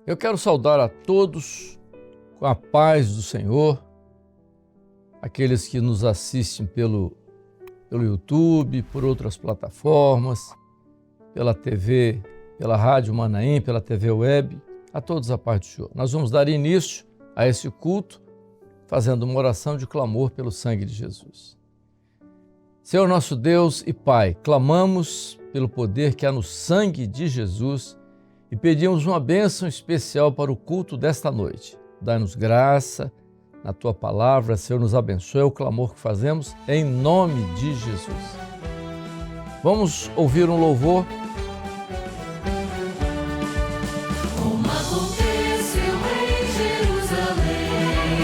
Eu quero saudar a todos com a paz do Senhor, aqueles que nos assistem pelo YouTube, por outras plataformas, pela TV, pela Rádio Manaim, pela TV Web, a todos a paz do Senhor. Nós vamos dar início a esse culto fazendo uma oração de clamor pelo sangue de Jesus. Senhor nosso Deus e Pai, clamamos pelo poder que há no sangue de Jesus e pedimos uma bênção especial para o culto desta noite. Dá-nos graça na Tua palavra, Senhor, nos abençoe, é o clamor que fazemos em nome de Jesus. Vamos ouvir um louvor. Como aconteceu em Jerusalém,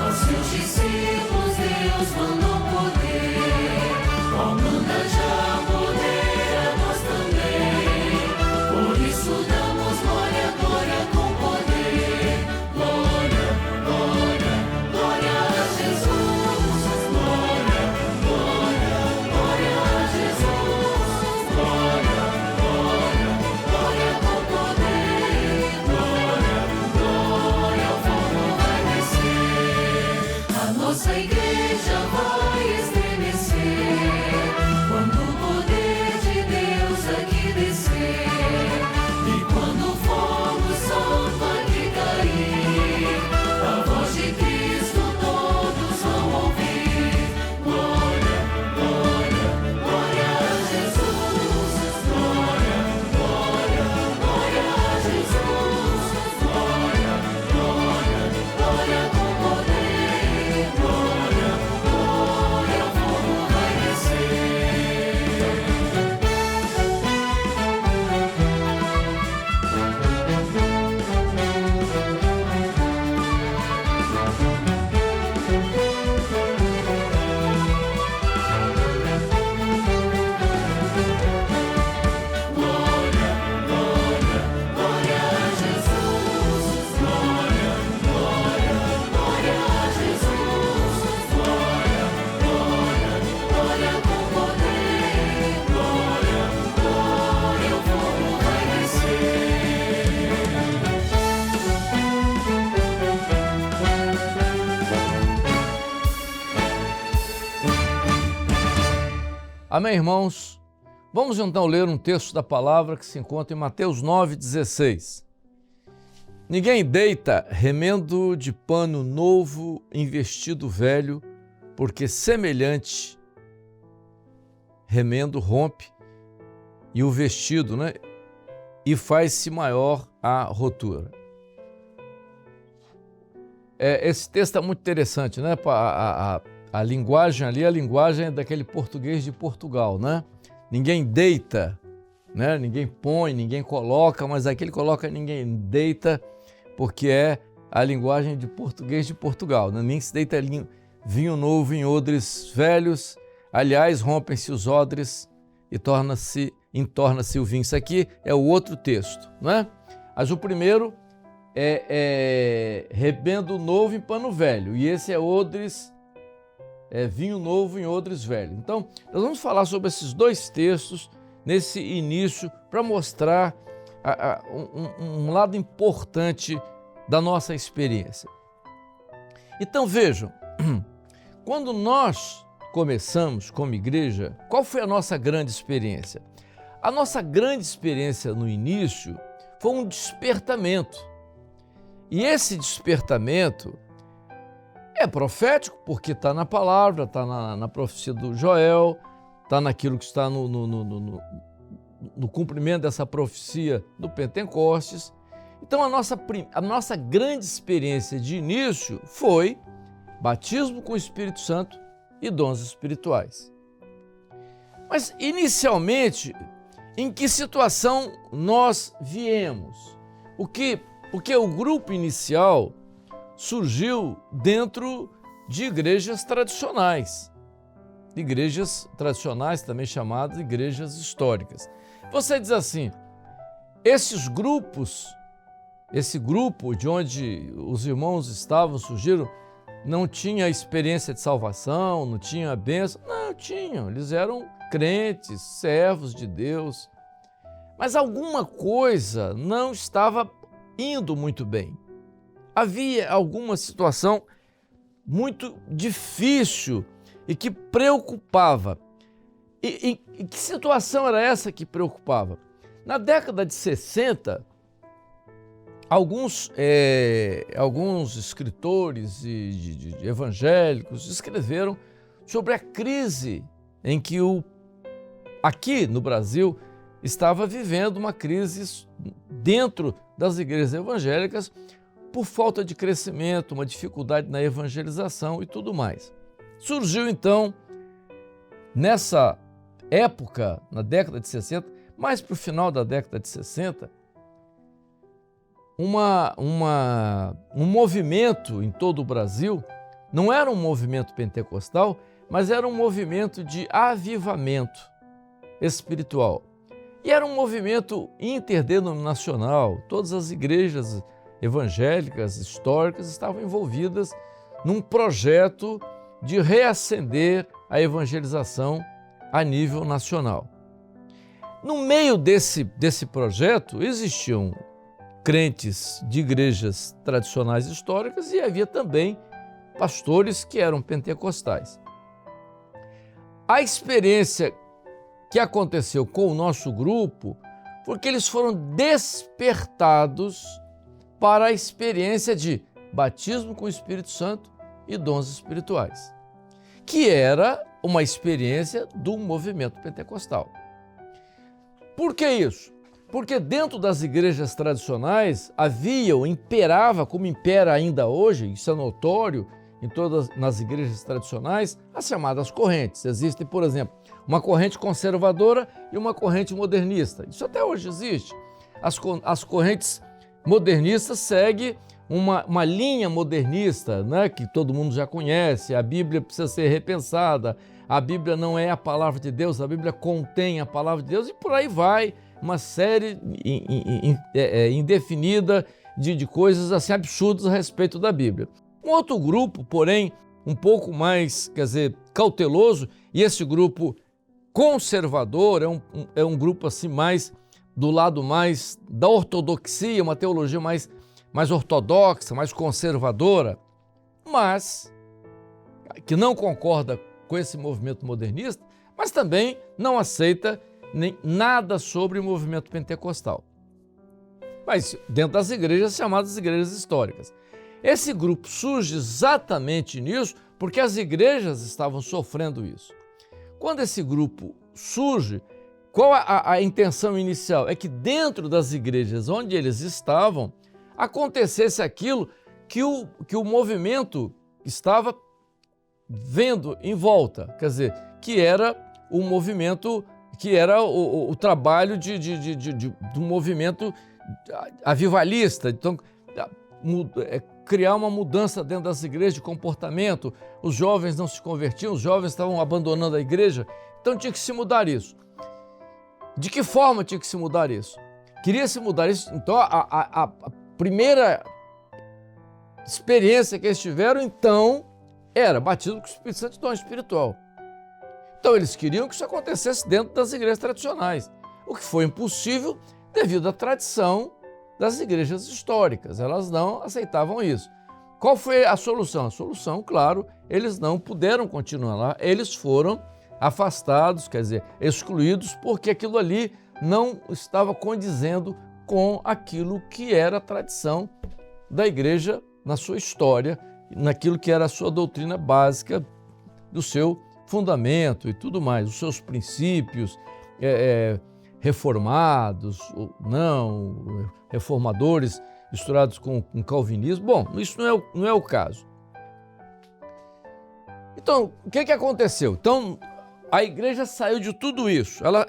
aos seus discípulos Deus mandou poder, qual manda já poder a nós também, por isso damos glória, glória com poder, glória, glória, glória a Jesus, glória, glória, glória a Jesus, glória, glória, glória com poder, glória, glória, o fogo vai descer, a nossa igreja vai estremecer, quando o poder de Deus aqui descer, e quando o fogo santo aqui cair, a voz de Cristo todos vão ouvir, glória, glória, glória a Jesus, glória, glória, glória a Jesus, glória, glória, glória com poder, glória, glória, o fogo vai descer. Glória, glória, glória a Jesus, glória, glória, glória a Jesus, glória, glória, glória com poder, glória, glória, o fogo vai descer. Amém, irmãos? Vamos então ler um texto da palavra que se encontra em Mateus 9,16. Ninguém deita remendo de pano novo em vestido velho, porque semelhante remendo rompe e o vestido, e faz-se maior a rotura. Esse texto é muito interessante, A linguagem ali, a linguagem é daquele português de Portugal, Ninguém deita, Ninguém põe, ninguém coloca, mas aqui ele coloca ninguém deita, porque é a linguagem de português de Portugal, Nem se deita vinho novo em odres velhos, aliás, rompem-se os odres e entorna-se o vinho. Isso aqui é o outro texto, Mas o primeiro é rebendo novo em pano velho, e esse é odres, vinho novo em odres velhos. Então, nós vamos falar sobre esses dois textos nesse início para mostrar um lado importante da nossa experiência. Então, vejam, quando nós começamos como igreja, qual foi a nossa grande experiência? A nossa grande experiência no início foi um despertamento. E esse despertamento é profético, porque está na palavra, está na profecia do Joel, está naquilo que está no cumprimento dessa profecia do Pentecostes. Então, a nossa grande experiência de início foi batismo com o Espírito Santo e dons espirituais. Mas, inicialmente, em que situação nós viemos? Porque o grupo inicial surgiu dentro de igrejas tradicionais também chamadas igrejas históricas. Você diz assim, esse grupo de onde os irmãos estavam, surgiram, não tinha experiência de salvação, não tinha bênção? Não, tinham, eles eram crentes, servos de Deus, mas alguma coisa não estava indo muito bem. Havia alguma situação muito difícil e que preocupava. E que situação era essa que preocupava? Na década de 60, alguns escritores de evangélicos escreveram sobre a crise em que aqui no Brasil estava vivendo uma crise dentro das igrejas evangélicas por falta de crescimento, uma dificuldade na evangelização e tudo mais. Surgiu então, nessa época, na década de 60, mais para o final da década de 60, um movimento em todo o Brasil. Não era um movimento pentecostal, mas era um movimento de avivamento espiritual. E era um movimento interdenominacional. Todas as igrejas evangélicas históricas estavam envolvidas num projeto de reacender a evangelização a nível nacional. No meio desse projeto existiam crentes de igrejas tradicionais históricas e havia também pastores que eram pentecostais. A experiência que aconteceu com o nosso grupo foi que eles foram despertados para a experiência de batismo com o Espírito Santo e dons espirituais, que era uma experiência do movimento pentecostal. Por que isso? Porque dentro das igrejas tradicionais imperava, como impera ainda hoje, isso é notório em todas nas igrejas tradicionais, as chamadas correntes. Existem, por exemplo, uma corrente conservadora e uma corrente modernista. Isso até hoje existe. As correntes modernistas seguem uma linha modernista, né, que todo mundo já conhece. A Bíblia precisa ser repensada, a Bíblia não é a palavra de Deus, a Bíblia contém a palavra de Deus, e por aí vai uma série indefinida de coisas assim absurdas a respeito da Bíblia. Um outro grupo, porém, um pouco mais, cauteloso, e esse grupo conservador é um grupo assim mais do lado mais da ortodoxia, uma teologia mais ortodoxa, mais conservadora, mas que não concorda com esse movimento modernista, mas também não aceita nem nada sobre o movimento pentecostal. Mas dentro das igrejas chamadas igrejas históricas. Esse grupo surge exatamente nisso porque as igrejas estavam sofrendo isso. Quando esse grupo surge, qual a intenção inicial? É que dentro das igrejas onde eles estavam, acontecesse aquilo que o movimento estava vendo em volta, que era o movimento, que era o trabalho do movimento avivalista. Então, criar uma mudança dentro das igrejas de comportamento. Os jovens não se convertiam, os jovens estavam abandonando a igreja, então tinha que se mudar isso. De que forma tinha que se mudar isso? Queria se mudar isso, então a primeira experiência que eles tiveram, então, era batismo com o Espírito Santo e dom espiritual. Então eles queriam que isso acontecesse dentro das igrejas tradicionais, o que foi impossível devido à tradição das igrejas históricas. Elas não aceitavam isso. Qual foi a solução? A solução, claro, eles não puderam continuar lá, eles foram afastados, excluídos, porque aquilo ali não estava condizendo com aquilo que era a tradição da igreja na sua história, naquilo que era a sua doutrina básica, do seu fundamento e tudo mais, os seus princípios reformados, não, reformadores misturados com calvinismo. Bom, isso não é o caso. Então, o que aconteceu? Então, a igreja saiu de tudo isso, ela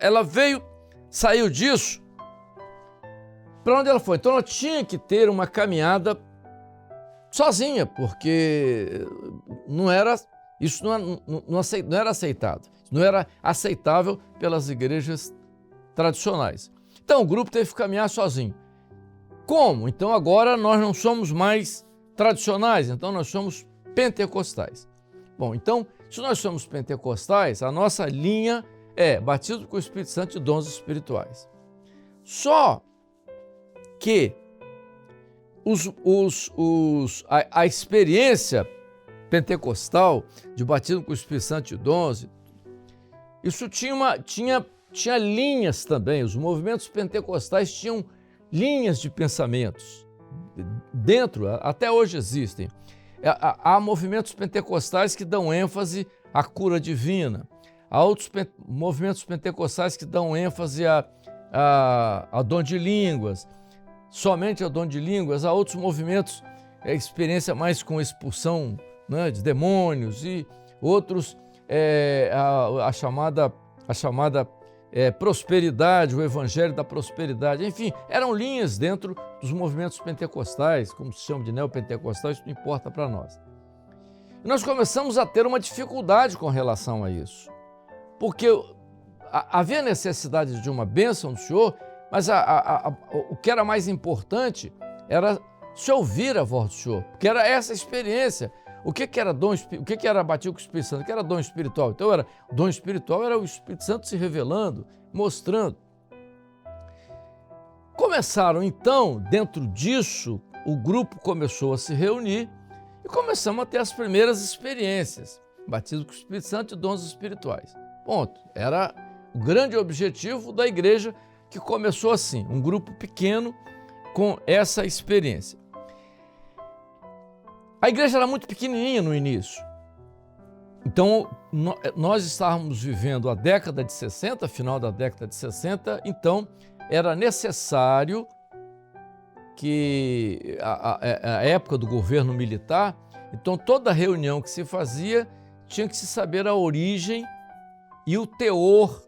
saiu disso. Para onde ela foi? Então ela tinha que ter uma caminhada sozinha, porque isso não era aceitado, não era aceitável pelas igrejas tradicionais. Então o grupo teve que caminhar sozinho. Como? Então agora nós não somos mais tradicionais, então nós somos pentecostais. Bom, então se nós somos pentecostais, a nossa linha é batismo com o Espírito Santo e dons espirituais. Só que a experiência pentecostal de batismo com o Espírito Santo e dons, isso tinha linhas também. Os movimentos pentecostais tinham linhas de pensamentos. Dentro, até hoje existem. Há movimentos pentecostais que dão ênfase à cura divina. Há outros movimentos pentecostais que dão ênfase a dom de línguas, somente a dom de línguas. Há outros movimentos, experiência mais com expulsão, né, de demônios, e outros, a chamada prosperidade, o evangelho da prosperidade. Enfim, eram linhas dentro dos movimentos pentecostais, como se chama de neopentecostais, isso não importa para nós. E nós começamos a ter uma dificuldade com relação a isso, porque havia necessidade de uma bênção do Senhor, mas o que era mais importante era se ouvir a voz do Senhor, porque era essa experiência. O que era dom, o que era batismo com o Espírito Santo? O que era dom espiritual? Então, dom espiritual era o Espírito Santo se revelando, mostrando. Começaram então, dentro disso, o grupo começou a se reunir e começamos a ter as primeiras experiências. Batismo com o Espírito Santo e dons espirituais. Ponto. Era o grande objetivo da igreja, que começou assim, um grupo pequeno com essa experiência. A igreja era muito pequenininha no início. Então, nós estávamos vivendo a década de 60, final da década de 60, então era necessário que a época do governo militar, então toda reunião que se fazia tinha que se saber a origem e o teor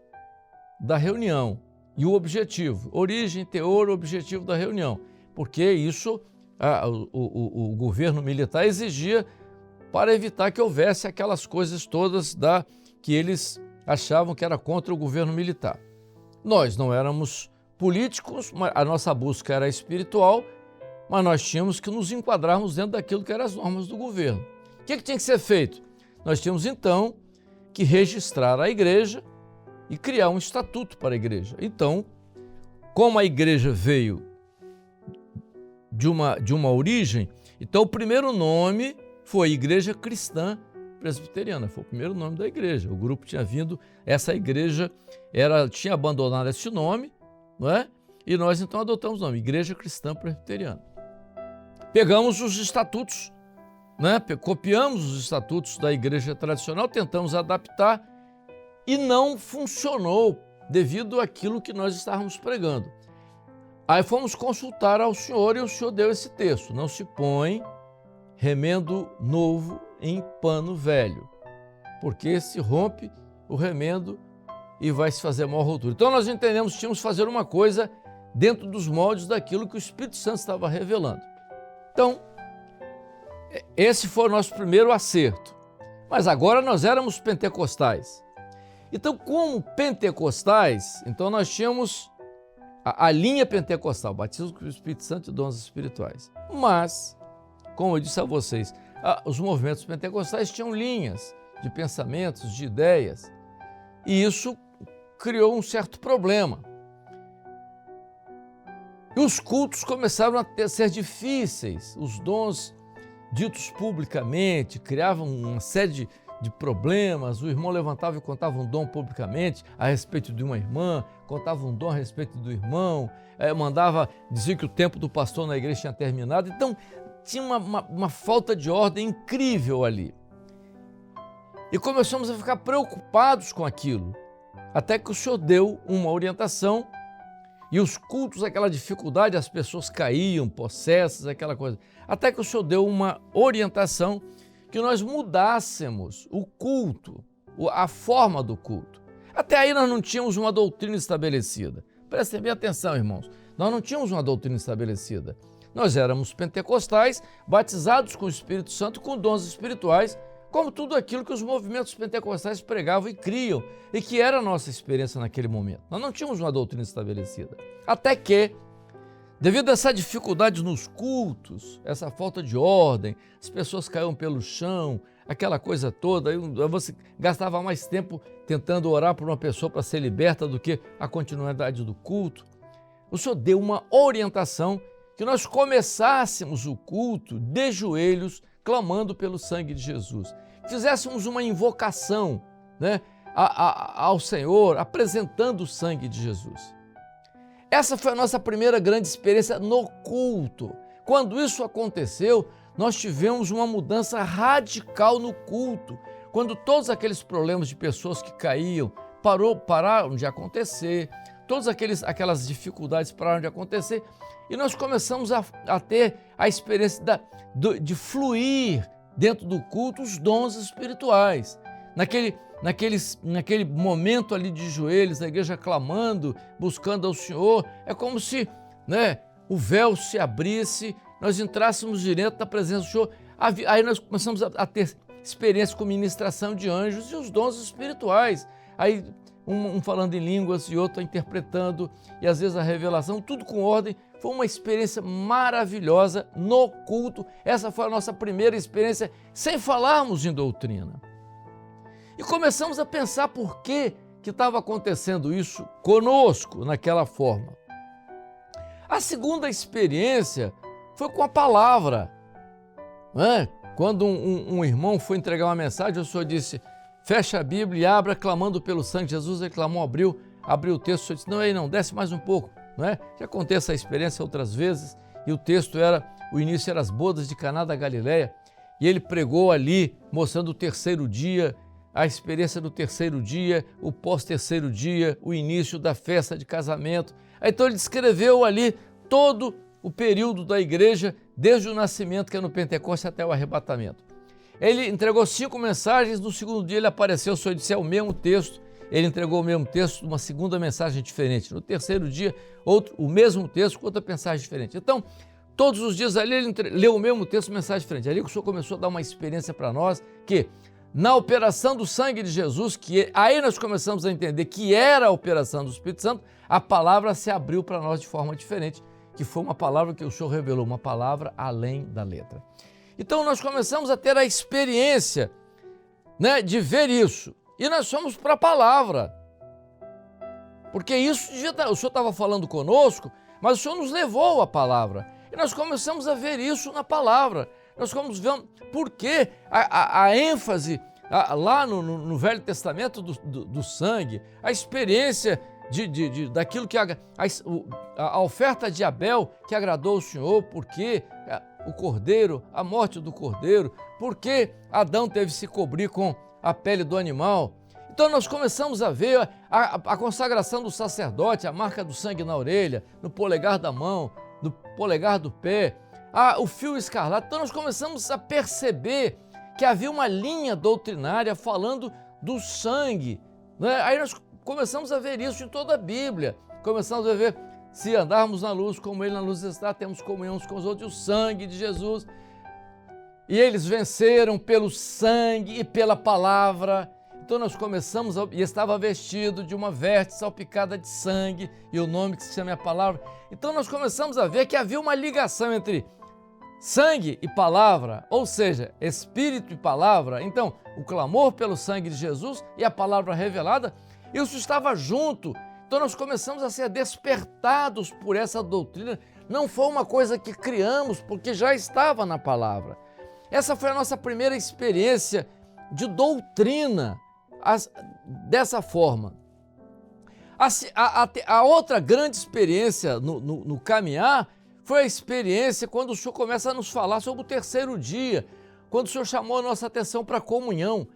da reunião e o objetivo. Origem, teor, objetivo da reunião, porque isso o governo militar exigia para evitar que houvesse aquelas coisas todas que eles achavam que era contra o governo militar. Nós não éramos políticos, a nossa busca era espiritual, mas nós tínhamos que nos enquadrarmos dentro daquilo que eram as normas do governo. O que tinha que ser feito? Nós tínhamos então que registrar a igreja e criar um estatuto para a igreja. Então, como a igreja veio de uma origem, então o primeiro nome foi Igreja Cristã Presbiteriana, foi o primeiro nome da igreja. O grupo tinha vindo, essa igreja tinha abandonado esse nome, não é? E nós então adotamos o nome, Igreja Cristã Presbiteriana. Pegamos os estatutos, né? Copiamos os estatutos da igreja tradicional, tentamos adaptar e não funcionou devido àquilo que nós estávamos pregando. Aí fomos consultar ao Senhor e o Senhor deu esse texto: não se põe remendo novo em pano velho, porque se rompe o remendo e vai se fazer maior ruptura. Então nós entendemos que tínhamos que fazer uma coisa dentro dos moldes daquilo que o Espírito Santo estava revelando. Então, esse foi o nosso primeiro acerto. Mas agora nós éramos pentecostais. Então, como pentecostais, então nós tínhamos a linha pentecostal, batismo com o Espírito Santo e dons espirituais. Mas, como eu disse a vocês, os movimentos pentecostais tinham linhas de pensamentos, de ideias, e isso criou um certo problema. E os cultos começaram a ser difíceis, os dons ditos publicamente criavam uma série de problemas. O irmão levantava e contava um dom publicamente a respeito de uma irmã, contava um dom a respeito do irmão, dizia que o tempo do pastor na igreja tinha terminado. Então, tinha uma falta de ordem incrível ali. E começamos a ficar preocupados com aquilo, até que o Senhor deu uma orientação. E os cultos, aquela dificuldade, as pessoas caíam, possessas, aquela coisa. Até que o Senhor deu uma orientação que nós mudássemos o culto, a forma do culto. Até aí nós não tínhamos uma doutrina estabelecida. Prestem bem atenção, irmãos. Nós não tínhamos uma doutrina estabelecida. Nós éramos pentecostais, batizados com o Espírito Santo, com dons espirituais, como tudo aquilo que os movimentos pentecostais pregavam e criam, e que era a nossa experiência naquele momento. Nós não tínhamos uma doutrina estabelecida. Até que, devido a essa dificuldade nos cultos, essa falta de ordem, as pessoas caíam pelo chão, aquela coisa toda, aí você gastava mais tempo tentando orar por uma pessoa para ser liberta do que a continuidade do culto. O Senhor deu uma orientação que nós começássemos o culto de joelhos, clamando pelo sangue de Jesus. Fizéssemos uma invocação, né, ao Senhor, apresentando o sangue de Jesus. Essa foi a nossa primeira grande experiência no culto. Quando isso aconteceu, nós tivemos uma mudança radical no culto. Quando todos aqueles problemas de pessoas que caíam pararam de acontecer, todas aquelas dificuldades pararam de acontecer, e nós começamos a ter a experiência de fluir dentro do culto os dons espirituais. Naquele momento ali de joelhos, a igreja clamando, buscando ao Senhor, é como se, né, o véu se abrisse, nós entrássemos direto na presença do Senhor. Aí nós começamos a ter experiência com ministração de anjos e os dons espirituais. Aí um falando em línguas e outro interpretando, e às vezes a revelação, tudo com ordem. Foi uma experiência maravilhosa no culto. Essa foi a nossa primeira experiência, sem falarmos em doutrina. E começamos a pensar por que estava acontecendo isso conosco naquela forma. A segunda experiência foi com a palavra. Né? Quando um irmão foi entregar uma mensagem, o Senhor disse: fecha a Bíblia e abra, clamando pelo sangue de Jesus. Ele clamou, abriu o texto, o Senhor disse: não, aí não, desce mais um pouco. Não é? Já contei essa experiência outras vezes, e o início era as bodas de Caná da Galileia, e ele pregou ali, mostrando o terceiro dia, a experiência do terceiro dia, o pós-terceiro dia, o início da festa de casamento. Então ele descreveu ali todo o período da igreja, desde o nascimento, que é no Pentecostes, até o arrebatamento. Ele entregou 5 mensagens, no segundo dia ele apareceu, o Senhor disse: é o mesmo texto. Ele entregou o mesmo texto, uma segunda mensagem diferente. No terceiro dia, o mesmo texto com outra mensagem diferente. Então, todos os dias ali ele leu o mesmo texto, mensagem diferente. Ali que o Senhor começou a dar uma experiência para nós, que na operação do sangue de Jesus, aí nós começamos a entender que era a operação do Espírito Santo, a palavra se abriu para nós de forma diferente, que foi uma palavra que o Senhor revelou, uma palavra além da letra. Então nós começamos a ter a experiência, né, de ver isso. E nós fomos para a palavra, porque isso, o Senhor estava falando conosco, mas o Senhor nos levou à palavra. E nós começamos a ver isso na palavra. Nós fomos ver por que a ênfase lá no Velho Testamento do sangue, a experiência daquilo que a oferta de Abel que agradou o Senhor, porque o cordeiro, a morte do cordeiro, porque Adão teve que se cobrir com a pele do animal. Então nós começamos a ver a consagração do sacerdote, a marca do sangue na orelha, no polegar da mão, no polegar do pé, o fio escarlate. Então nós começamos a perceber que havia uma linha doutrinária falando do sangue, né? Aí nós começamos a ver isso em toda a Bíblia. Começamos a ver: se andarmos na luz como Ele na luz está, temos comunhão uns com os outros, e o sangue de Jesus. E eles venceram pelo sangue e pela palavra. Então nós começamos, e estava vestido de uma veste salpicada de sangue, e o nome que se chama é a palavra. Então nós começamos a ver que havia uma ligação entre sangue e palavra, ou seja, espírito e palavra. Então, o clamor pelo sangue de Jesus e a palavra revelada, isso estava junto. Então nós começamos a ser despertados por essa doutrina. Não foi uma coisa que criamos, porque já estava na palavra. Essa foi a nossa primeira experiência de doutrina dessa forma. A outra grande experiência no caminhar foi a experiência quando o Senhor começa a nos falar sobre o terceiro dia, quando o Senhor chamou a nossa atenção para a comunhão.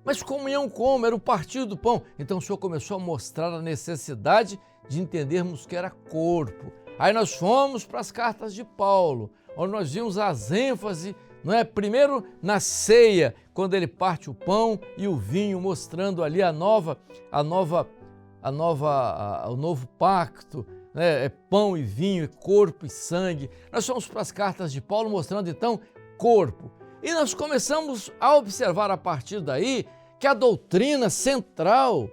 Mas comunhão como? Era o partir do pão. Então o Senhor começou a mostrar a necessidade de entendermos que era corpo. Aí nós fomos para as cartas de Paulo, onde nós vimos as ênfases, não é? Primeiro na ceia, quando ele parte o pão e o vinho, mostrando ali o novo pacto, né? É pão e vinho, é corpo e sangue. Nós fomos para as cartas de Paulo, mostrando então corpo. E nós começamos a observar a partir daí que a doutrina central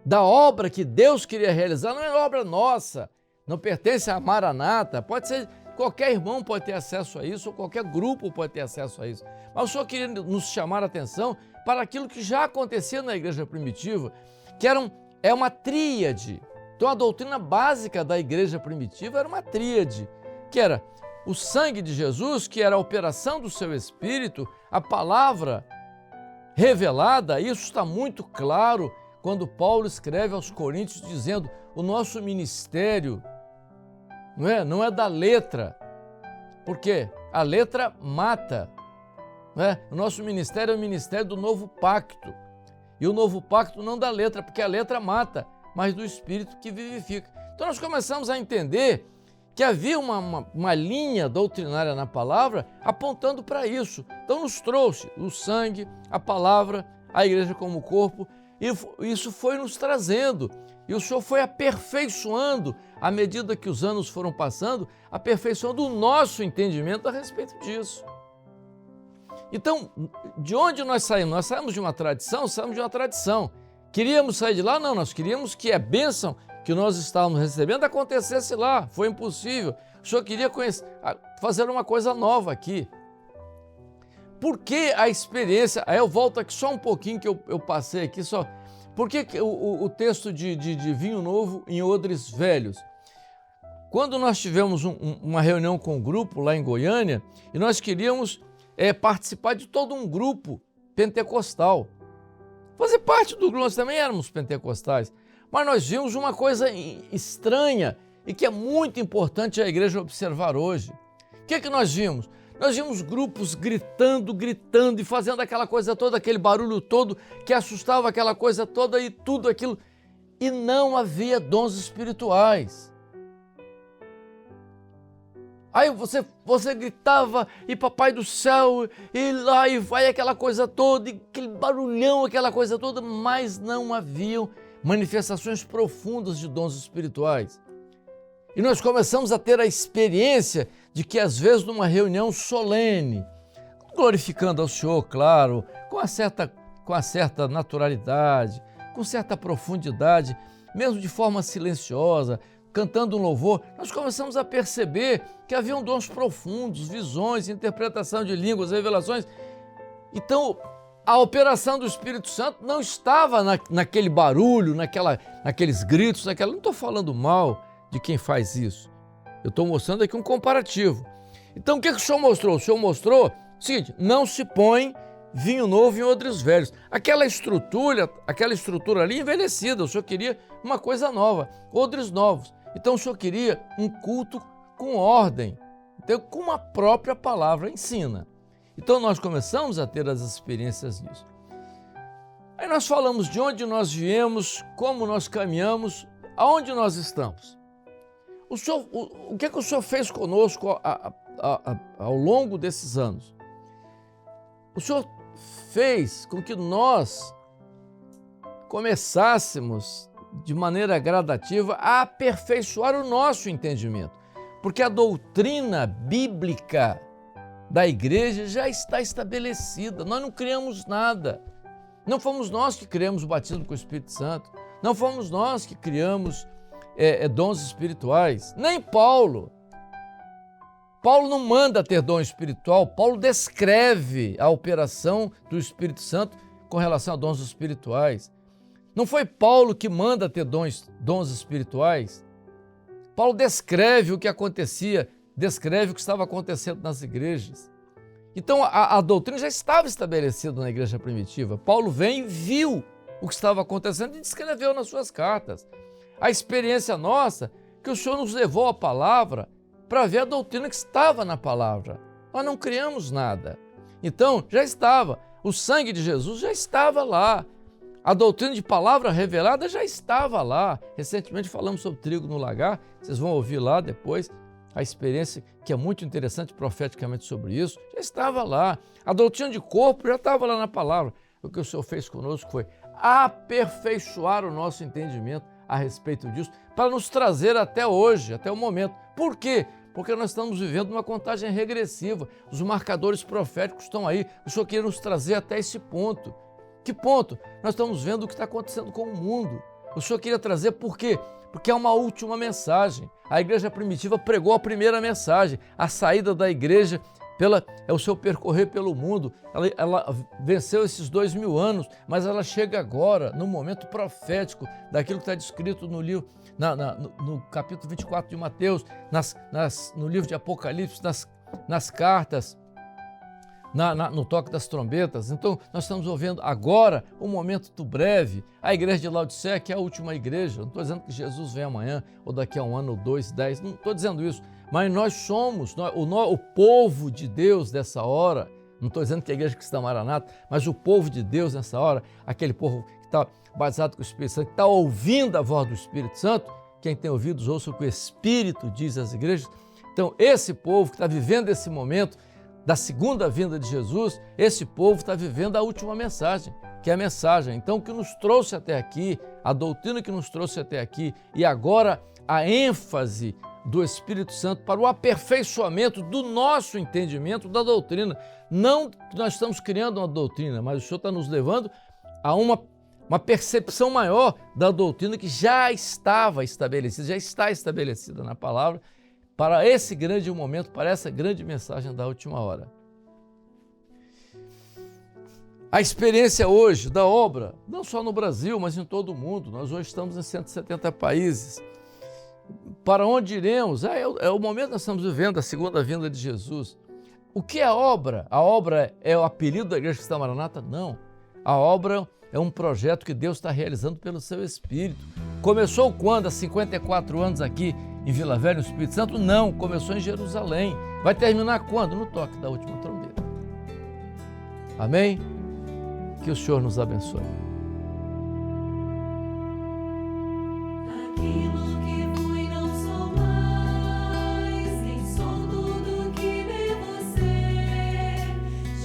da obra que Deus queria realizar não é obra nossa, não pertence à Maranata, pode ser, qualquer irmão pode ter acesso a isso, ou qualquer grupo pode ter acesso a isso. Mas o Senhor queria nos chamar a atenção para aquilo que já acontecia na igreja primitiva, que é uma tríade. Então a doutrina básica da igreja primitiva era uma tríade, que era o sangue de Jesus, que era a operação do seu Espírito, a palavra revelada. Isso está muito claro quando Paulo escreve aos Coríntios dizendo: o nosso ministério não é da letra, porque a letra mata. O nosso ministério é o ministério do novo pacto. E o novo pacto não da letra, porque a letra mata, mas do Espírito que vivifica. Então nós começamos a entender que havia uma linha doutrinária na palavra apontando para isso. Então nos trouxe o sangue, a palavra, a igreja como corpo, e isso foi nos trazendo. E o Senhor foi aperfeiçoando, à medida que os anos foram passando, aperfeiçoando o nosso entendimento a respeito disso. Então, de onde nós saímos? Nós saímos de uma tradição, Queríamos sair de lá? Não, nós queríamos que a bênção que nós estávamos recebendo acontecesse lá. Foi impossível. O Senhor queria fazer uma coisa nova aqui. Por que a experiência... Aí eu volto aqui só um pouquinho que eu passei aqui só. Por que o texto de vinho novo em odres velhos? Quando nós tivemos uma reunião com o grupo lá em Goiânia, e nós queríamos participar de todo um grupo pentecostal. Fazer parte do grupo, nós também éramos pentecostais, mas nós vimos uma coisa estranha e que é muito importante a igreja observar hoje. O que nós vimos? Nós vimos grupos gritando e fazendo aquela coisa toda, aquele barulho todo que assustava aquela coisa toda e tudo aquilo. E não havia dons espirituais. Aí você gritava e papai do céu, e lá e vai aquela coisa toda, e aquele barulhão, aquela coisa toda, mas não haviam manifestações profundas de dons espirituais. E nós começamos a ter a experiência de que às vezes numa reunião solene, glorificando ao Senhor, claro, com uma certa naturalidade, com certa profundidade, mesmo de forma silenciosa, cantando um louvor, nós começamos a perceber que haviam dons profundos, visões, interpretação de línguas, revelações. Então, a operação do Espírito Santo não estava naquele barulho, naqueles gritos, Não estou falando mal de quem faz isso. Eu estou mostrando aqui um comparativo. Então, o que o Senhor mostrou? O Senhor mostrou o seguinte: não se põe vinho novo em odres velhos. Aquela estrutura ali envelhecida, o Senhor queria uma coisa nova, odres novos. Então o Senhor queria um culto com ordem, então, como a própria palavra ensina. Então nós começamos a ter as experiências nisso. Aí nós falamos de onde nós viemos, como nós caminhamos, aonde nós estamos. O que o Senhor fez conosco ao longo desses anos? O Senhor fez com que nós começássemos de maneira gradativa a aperfeiçoar o nosso entendimento, porque a doutrina bíblica da igreja já está estabelecida, nós não criamos nada, não fomos nós que criamos o batismo com o Espírito Santo, não fomos nós que criamos dons espirituais, nem Paulo. Paulo não manda ter dom espiritual, Paulo descreve a operação do Espírito Santo com relação a dons espirituais. Não foi Paulo que manda ter dons espirituais. Paulo descreve o que acontecia, descreve o que estava acontecendo nas igrejas. Então a doutrina já estava estabelecida na igreja primitiva. Paulo vem e viu o que estava acontecendo e descreveu nas suas cartas. A experiência nossa, que o Senhor nos levou à palavra para ver a doutrina que estava na palavra. Nós não criamos nada. Então já estava, o sangue de Jesus já estava lá. A doutrina de palavra revelada já estava lá. Recentemente falamos sobre trigo no lagar, vocês vão ouvir lá depois a experiência que é muito interessante profeticamente sobre isso, já estava lá. A doutrina de corpo já estava lá na palavra. O que o Senhor fez conosco foi aperfeiçoar o nosso entendimento a respeito disso, para nos trazer até hoje, até o momento. Por quê? Porque nós estamos vivendo uma contagem regressiva, os marcadores proféticos estão aí, o Senhor queria nos trazer até esse ponto. Que ponto? Nós estamos vendo o que está acontecendo com o mundo. O Senhor queria trazer por quê? Porque é uma última mensagem. A igreja primitiva pregou a primeira mensagem. A saída da igreja é o seu percorrer pelo mundo. Ela venceu esses 2000 anos, mas ela chega agora, no momento profético daquilo que está descrito no livro, no capítulo 24 de Mateus, no livro de Apocalipse, nas cartas, no toque das trombetas. Então, nós estamos ouvindo agora um momento breve. A igreja de Laodiceia, que é a última igreja. Não estou dizendo que Jesus vem amanhã, ou daqui a 1 ano, ou 2, 10, não estou dizendo isso. Mas nós somos o povo de Deus dessa hora. Não estou dizendo que a igreja cristã Maranata, mas o povo de Deus nessa hora, aquele povo que está batizado com o Espírito Santo, que está ouvindo a voz do Espírito Santo. Quem tem ouvidos, ouça o que o Espírito diz às igrejas. Então, esse povo que está vivendo esse momento da segunda vinda de Jesus, esse povo está vivendo a última mensagem, que é a mensagem, então, que nos trouxe até aqui, a doutrina que nos trouxe até aqui, e agora a ênfase do Espírito Santo para o aperfeiçoamento do nosso entendimento da doutrina. Não que nós estamos criando uma doutrina, mas o Senhor está nos levando a uma percepção maior da doutrina que já estava estabelecida, já está estabelecida na palavra, para esse grande momento, para essa grande mensagem da última hora. A experiência hoje da obra, não só no Brasil, mas em todo o mundo, nós hoje estamos em 170 países. Para onde iremos? É o momento que nós estamos vivendo, a segunda vinda de Jesus. O que é a obra? A obra é o apelido da Igreja Cristã Maranata? Não. A obra é um projeto que Deus está realizando pelo seu Espírito. Começou quando? Há 54 anos aqui em Vila Velha, no Espírito Santo? Não, começou em Jerusalém. Vai terminar quando? No toque da última trombeta. Amém? Que o Senhor nos abençoe. Aquilo que fui não sou mais, nem sou tudo que devo ser.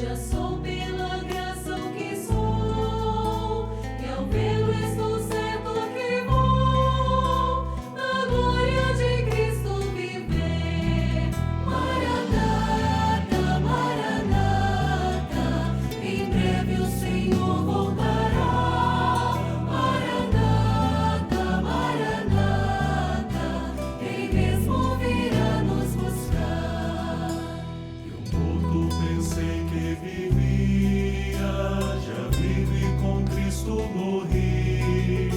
Já sou pela graça o que sou, e ao vê-lo estou certo que vou na glória de Cristo viver. Maranata, Maranata, em breve o Senhor voltará. Maranata, Maranata, Ele mesmo virá nos buscar. Eu morto pensei que vivia, já vivo e com Cristo morri.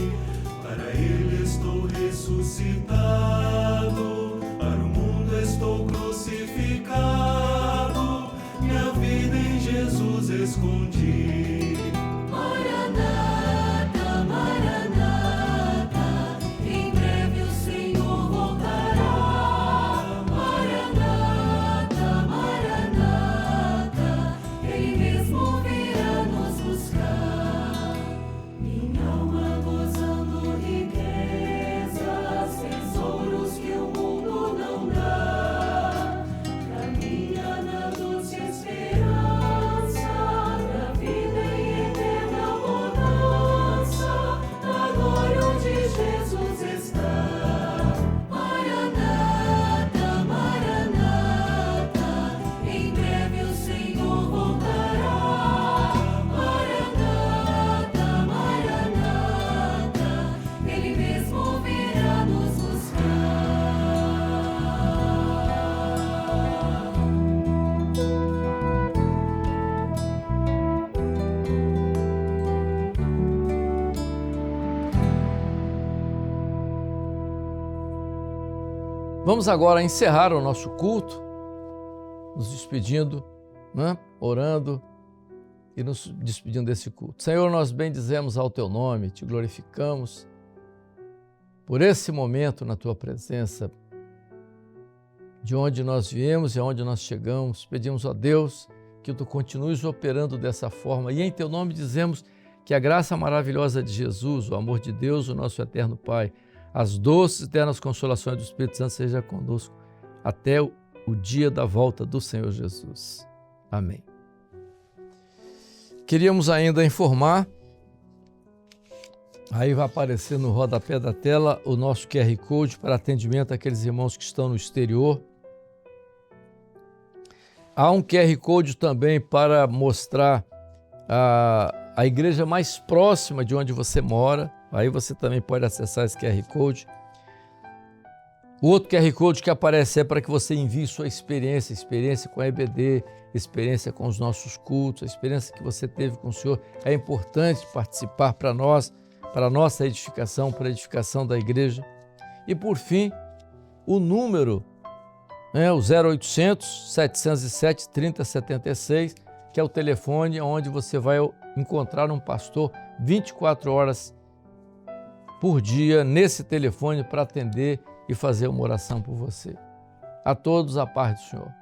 Para Ele estou ressuscitado, para o mundo estou crucificado, minha vida em Jesus escondi. Maranata, Maranata, em breve o Senhor voltará. Maranata, Maranata, Ele mesmo virá nos buscar. Minha alma gozando riquezas, tesouros que o mundo não dá. Caminha na doce esperança da vida em eterna bonança, na glória onde Jesus está. Maranata, Maranata, em breve o Senhor voltará. Maranata, Maranata, Ele mesmo virá nos buscar. Vamos agora encerrar o nosso culto, nos despedindo, né? Orando e nos despedindo desse culto. Senhor, nós bendizemos ao Teu nome, Te glorificamos por esse momento na Tua presença, de onde nós viemos e aonde nós chegamos. Pedimos a Deus que Tu continues operando dessa forma e em Teu nome dizemos que a graça maravilhosa de Jesus, o amor de Deus, o nosso eterno Pai, as doces e eternas consolações do Espírito Santo seja conosco até o dia da volta do Senhor Jesus. Amém. Queríamos ainda informar, aí vai aparecer no rodapé da tela o nosso QR Code para atendimento àqueles irmãos que estão no exterior. Há um QR Code também para mostrar a igreja mais próxima de onde você mora. Aí você também pode acessar esse QR Code. O outro QR Code que aparece é para que você envie sua experiência com a EBD, experiência com os nossos cultos, a experiência que você teve com o Senhor. É importante participar para nós, para a nossa edificação, para a edificação da igreja. E por fim, o número, o 0800 707 3076, que é o telefone onde você vai encontrar um pastor 24 horas por dia nesse telefone para atender e fazer uma oração por você. A todos, a paz do Senhor.